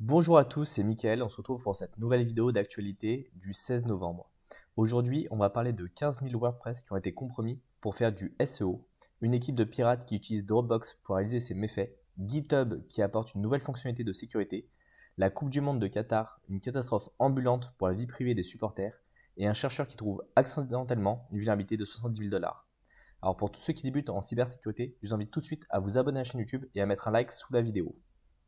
Bonjour à tous, c'est Mickaël, on se retrouve pour cette nouvelle vidéo d'actualité du 16 novembre. Aujourd'hui, on va parler de 15 000 WordPress qui ont été compromis pour faire du SEO, une équipe de pirates qui utilise Dropbox pour réaliser ses méfaits, GitHub qui apporte une nouvelle fonctionnalité de sécurité, la Coupe du Monde de Qatar, une catastrophe ambulante pour la vie privée des supporters, et un chercheur qui trouve accidentellement une vulnérabilité de 70 000 $. Alors pour tous ceux qui débutent en cybersécurité, je vous invite tout de suite à vous abonner à la chaîne YouTube et à mettre un like sous la vidéo.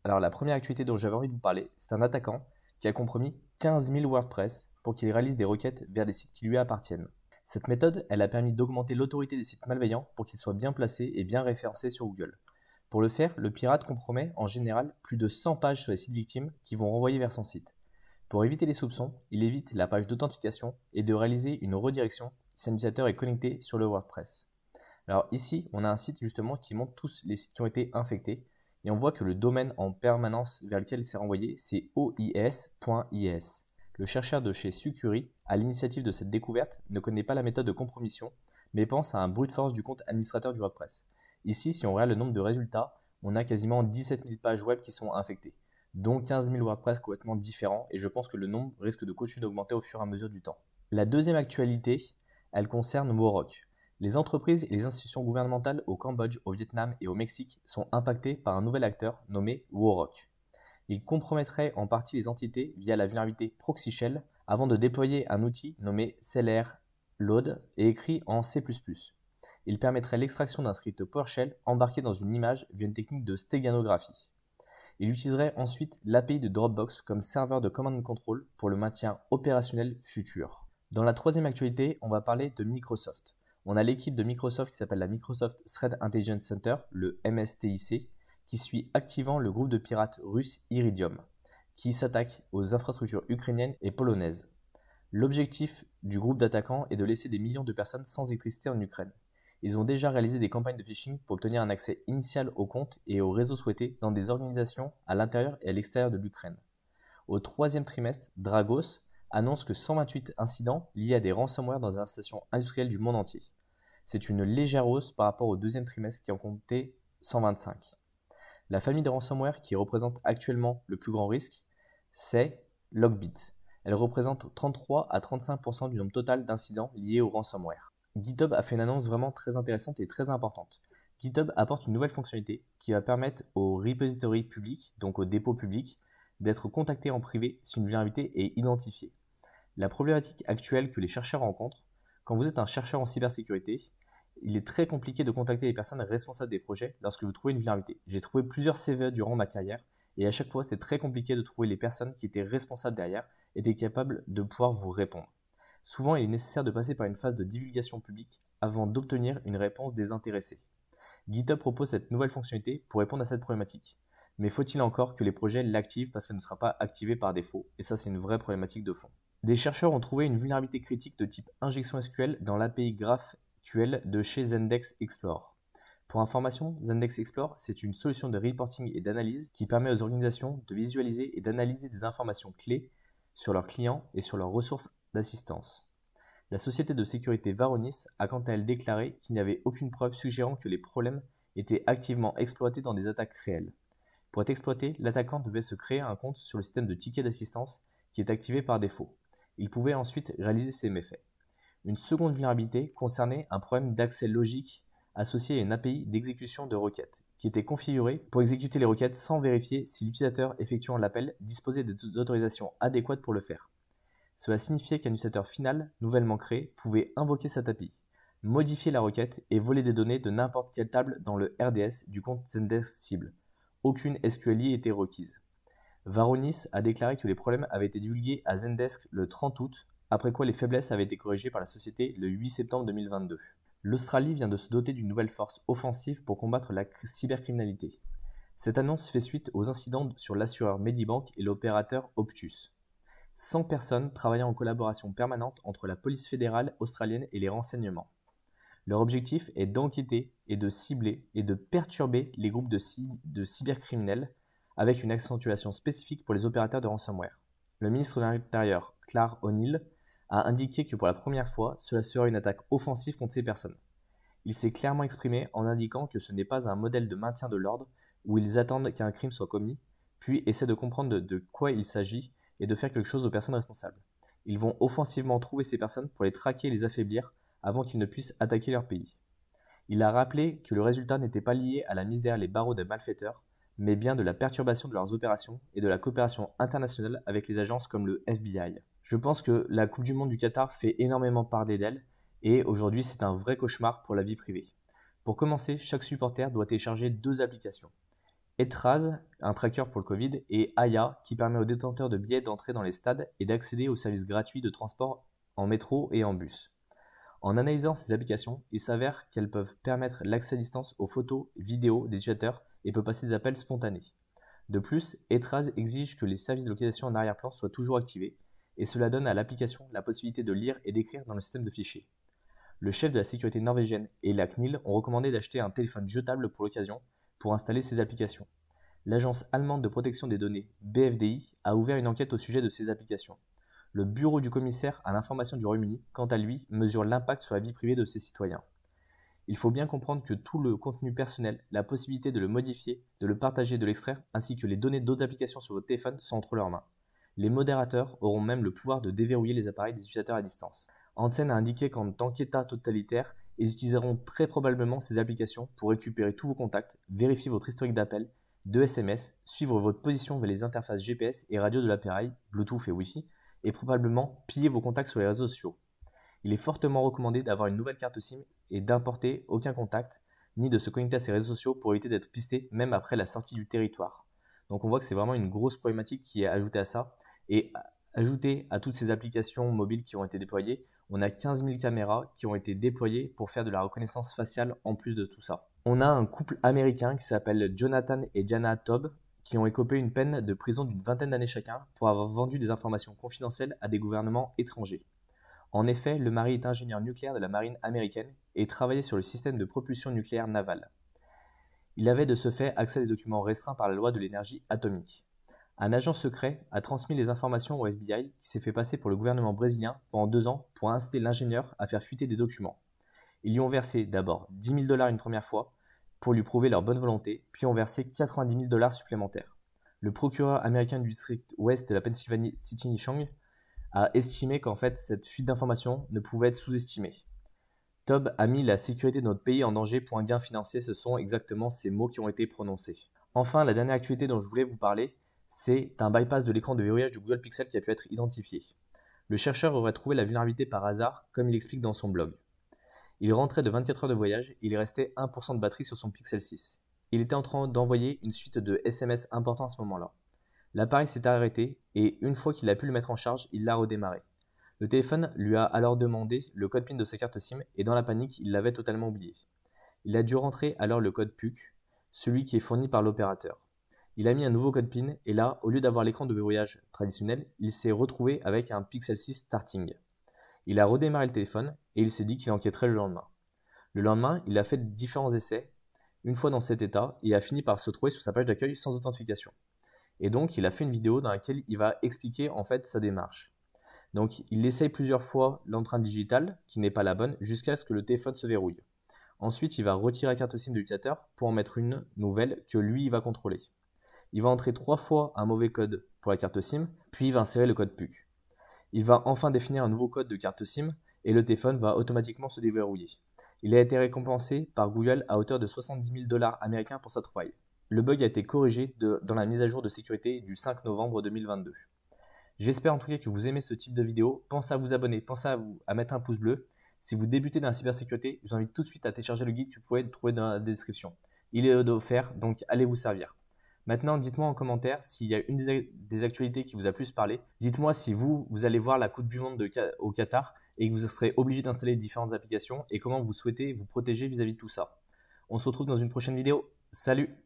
Alors la première activité dont j'avais envie de vous parler, c'est un attaquant qui a compromis 15 000 WordPress pour qu'il réalise des requêtes vers des sites qui lui appartiennent. Cette méthode, elle a permis d'augmenter l'autorité des sites malveillants pour qu'ils soient bien placés et bien référencés sur Google. Pour le faire, le pirate compromet en général plus de 100 pages sur les sites victimes qui vont renvoyer vers son site. Pour éviter les soupçons, il évite la page d'authentification et de réaliser une redirection si un utilisateur est connecté sur le WordPress. Alors ici, on a un site justement qui montre tous les sites qui ont été infectés. Et on voit que le domaine en permanence vers lequel il s'est renvoyé, c'est ois.is. Le chercheur de chez Sucuri, à l'initiative de cette découverte, ne connaît pas la méthode de compromission, mais pense à un brute force du compte administrateur du WordPress. Ici, si on regarde le nombre de résultats, on a quasiment 17 000 pages web qui sont infectées, dont 15 000 WordPress complètement différents, et je pense que le nombre risque de continuer d'augmenter au fur et à mesure du temps. La deuxième actualité, elle concerne Moroc. Les entreprises et les institutions gouvernementales au Cambodge, au Vietnam et au Mexique sont impactées par un nouvel acteur nommé Worok. Il compromettrait en partie les entités via la vulnérabilité Proxy Shell avant de déployer un outil nommé CLR-Load et écrit en C++. Il permettrait l'extraction d'un script PowerShell embarqué dans une image via une technique de stéganographie. Il utiliserait ensuite l'API de Dropbox comme serveur de command and control pour le maintien opérationnel futur. Dans la troisième actualité, on va parler de Microsoft. On a l'équipe de Microsoft qui s'appelle la Microsoft Threat Intelligence Center, le MSTIC, qui suit activement le groupe de pirates russe Iridium, qui s'attaque aux infrastructures ukrainiennes et polonaises. L'objectif du groupe d'attaquants est de laisser des millions de personnes sans électricité en Ukraine. Ils ont déjà réalisé des campagnes de phishing pour obtenir un accès initial au compte et au réseau souhaité dans des organisations à l'intérieur et à l'extérieur de l'Ukraine. Au troisième trimestre, Dragos annonce que 128 incidents liés à des ransomware dans des installations industrielles du monde entier. C'est une légère hausse par rapport au deuxième trimestre qui en comptait 125. La famille de ransomware qui représente actuellement le plus grand risque, c'est Logbit. Elle représente 33 à 35% du nombre total d'incidents liés au ransomware. GitHub a fait une annonce vraiment très intéressante et très importante. GitHub apporte une nouvelle fonctionnalité qui va permettre aux repositories publics, donc aux dépôts publics, d'être contactés en privé si une vulnérabilité est identifiée. La problématique actuelle que les chercheurs rencontrent, quand vous êtes un chercheur en cybersécurité, il est très compliqué de contacter les personnes responsables des projets lorsque vous trouvez une vulnérabilité. J'ai trouvé plusieurs CV durant ma carrière et à chaque fois c'est très compliqué de trouver les personnes qui étaient responsables derrière et étaient capables de pouvoir vous répondre. Souvent il est nécessaire de passer par une phase de divulgation publique avant d'obtenir une réponse désintéressée. GitHub propose cette nouvelle fonctionnalité pour répondre à cette problématique. Mais faut-il encore que les projets l'activent parce qu'elle ne sera pas activée par défaut? Et ça c'est une vraie problématique de fond. Des chercheurs ont trouvé une vulnérabilité critique de type injection SQL dans l'API GraphQL de chez Zendesk Explore. Pour information, Zendesk Explore, c'est une solution de reporting et d'analyse qui permet aux organisations de visualiser et d'analyser des informations clés sur leurs clients et sur leurs ressources d'assistance. La société de sécurité Varonis a quant à elle déclaré qu'il n'y avait aucune preuve suggérant que les problèmes étaient activement exploités dans des attaques réelles. Pour être exploité, l'attaquant devait se créer un compte sur le système de ticket d'assistance qui est activé par défaut. Il pouvait ensuite réaliser ses méfaits. Une seconde vulnérabilité concernait un problème d'accès logique associé à une API d'exécution de requêtes, qui était configurée pour exécuter les requêtes sans vérifier si l'utilisateur effectuant l'appel disposait des autorisations adéquates pour le faire. Cela signifiait qu'un utilisateur final, nouvellement créé, pouvait invoquer cette API, modifier la requête et voler des données de n'importe quelle table dans le RDS du compte Zendesk cible. Aucune SQLI était requise. Varonis a déclaré que les problèmes avaient été divulgués à Zendesk le 30 août, après quoi les faiblesses avaient été corrigées par la société le 8 septembre 2022. L'Australie vient de se doter d'une nouvelle force offensive pour combattre la cybercriminalité. Cette annonce fait suite aux incidents sur l'assureur Medibank et l'opérateur Optus. 100 personnes travaillant en collaboration permanente entre la police fédérale australienne et les renseignements. Leur objectif est d'enquêter et de cibler et de perturber les groupes de cybercriminels avec une accentuation spécifique pour les opérateurs de ransomware. Le ministre de l'Intérieur, Clare O'Neill, a indiqué que pour la première fois, cela serait une attaque offensive contre ces personnes. Il s'est clairement exprimé en indiquant que ce n'est pas un modèle de maintien de l'ordre où ils attendent qu'un crime soit commis, puis essaient de comprendre de quoi il s'agit et de faire quelque chose aux personnes responsables. Ils vont offensivement trouver ces personnes pour les traquer et les affaiblir avant qu'ils ne puissent attaquer leur pays. Il a rappelé que le résultat n'était pas lié à la mise derrière les barreaux des malfaiteurs, mais bien de la perturbation de leurs opérations et de la coopération internationale avec les agences comme le FBI. Je pense que la Coupe du Monde du Qatar fait énormément parler d'elle, et aujourd'hui c'est un vrai cauchemar pour la vie privée. Pour commencer, chaque supporter doit télécharger 2 applications. Etraz, un tracker pour le Covid, et Aya, qui permet aux détenteurs de billets d'entrer dans les stades et d'accéder aux services gratuits de transport en métro et en bus. En analysant ces applications, il s'avère qu'elles peuvent permettre l'accès à distance aux photos, vidéos des utilisateurs et peut passer des appels spontanés. De plus, Etraz exige que les services de localisation en arrière-plan soient toujours activés, et cela donne à l'application la possibilité de lire et d'écrire dans le système de fichiers. Le chef de la sécurité norvégienne et la CNIL ont recommandé d'acheter un téléphone jetable pour l'occasion pour installer ces applications. L'agence allemande de protection des données, BFDI, a ouvert une enquête au sujet de ces applications. Le bureau du commissaire à l'information du Royaume-Uni, quant à lui, mesure l'impact sur la vie privée de ses citoyens. Il faut bien comprendre que tout le contenu personnel, la possibilité de le modifier, de le partager, de l'extraire, ainsi que les données d'autres applications sur votre téléphone sont entre leurs mains. Les modérateurs auront même le pouvoir de déverrouiller les appareils des utilisateurs à distance. Hansen a indiqué qu'en tant qu'État totalitaire, ils utiliseront très probablement ces applications pour récupérer tous vos contacts, vérifier votre historique d'appels, de SMS, suivre votre position vers les interfaces GPS et radio de l'appareil, Bluetooth et Wi-Fi, et probablement piller vos contacts sur les réseaux sociaux. Il est fortement recommandé d'avoir une nouvelle carte SIM et d'importer aucun contact, ni de se connecter à ces réseaux sociaux pour éviter d'être pisté même après la sortie du territoire. Donc on voit que c'est vraiment une grosse problématique qui est ajoutée à ça. Et ajouté à toutes ces applications mobiles qui ont été déployées, on a 15 000 caméras qui ont été déployées pour faire de la reconnaissance faciale en plus de tout ça. On a un couple américain qui s'appelle Jonathan et Diana Taub qui ont écopé une peine de prison d'une 20aine d'années chacun pour avoir vendu des informations confidentielles à des gouvernements étrangers. En effet, le mari est ingénieur nucléaire de la marine américaine et travaillait sur le système de propulsion nucléaire navale. Il avait de ce fait accès à des documents restreints par la loi de l'énergie atomique. Un agent secret a transmis les informations au FBI qui s'est fait passer pour le gouvernement brésilien pendant 2 ans pour inciter l'ingénieur à faire fuiter des documents. Ils lui ont versé d'abord 10 000 $ une première fois pour lui prouver leur bonne volonté, puis ont versé 90 000 $ supplémentaires. Le procureur américain du district ouest de la Pennsylvanie, Sidney Chang, a estimé qu'en fait cette fuite d'informations ne pouvait être sous-estimée. Taub a mis la sécurité de notre pays en danger pour un gain financier, ce sont exactement ces mots qui ont été prononcés. Enfin, la dernière actualité dont je voulais vous parler, c'est un bypass de l'écran de verrouillage du Google Pixel qui a pu être identifié. Le chercheur aurait trouvé la vulnérabilité par hasard, comme il explique dans son blog. Il rentrait de 24 heures de voyage et il restait 1% de batterie sur son Pixel 6. Il était en train d'envoyer une suite de SMS importants à ce moment-là. L'appareil s'est arrêté et une fois qu'il a pu le mettre en charge, il l'a redémarré. Le téléphone lui a alors demandé le code PIN de sa carte SIM et dans la panique, il l'avait totalement oublié. Il a dû rentrer alors le code PUC, celui qui est fourni par l'opérateur. Il a mis un nouveau code PIN et là, au lieu d'avoir l'écran de verrouillage traditionnel, il s'est retrouvé avec un Pixel 6 Starting. Il a redémarré le téléphone et il s'est dit qu'il enquêterait le lendemain. Le lendemain, il a fait différents essais, une fois dans cet état, et a fini par se trouver sur sa page d'accueil sans authentification. Et donc, il a fait une vidéo dans laquelle il va expliquer en fait sa démarche. Donc, il essaye plusieurs fois l'empreinte digitale, qui n'est pas la bonne, jusqu'à ce que le téléphone se verrouille. Ensuite, il va retirer la carte SIM de l'utilisateur pour en mettre une nouvelle que lui va contrôler. Il va entrer 3 fois un mauvais code pour la carte SIM, puis il va insérer le code PUC. Il va enfin définir un nouveau code de carte SIM et le téléphone va automatiquement se déverrouiller. Il a été récompensé par Google à hauteur de 70 000 $ américains pour sa trouvaille. Le bug a été corrigé dans la mise à jour de sécurité du 5 novembre 2022. J'espère en tout cas que vous aimez ce type de vidéo. Pensez à vous abonner, pensez à mettre un pouce bleu. Si vous débutez dans la cybersécurité, je vous invite tout de suite à télécharger le guide que vous pouvez trouver dans la description. Il est offert, donc allez vous servir. Maintenant, dites-moi en commentaire s'il y a une des actualités qui vous a plus parlé. Dites-moi si vous allez voir la Coupe du Monde au Qatar et que vous serez obligé d'installer différentes applications et comment vous souhaitez vous protéger vis-à-vis de tout ça. On se retrouve dans une prochaine vidéo. Salut!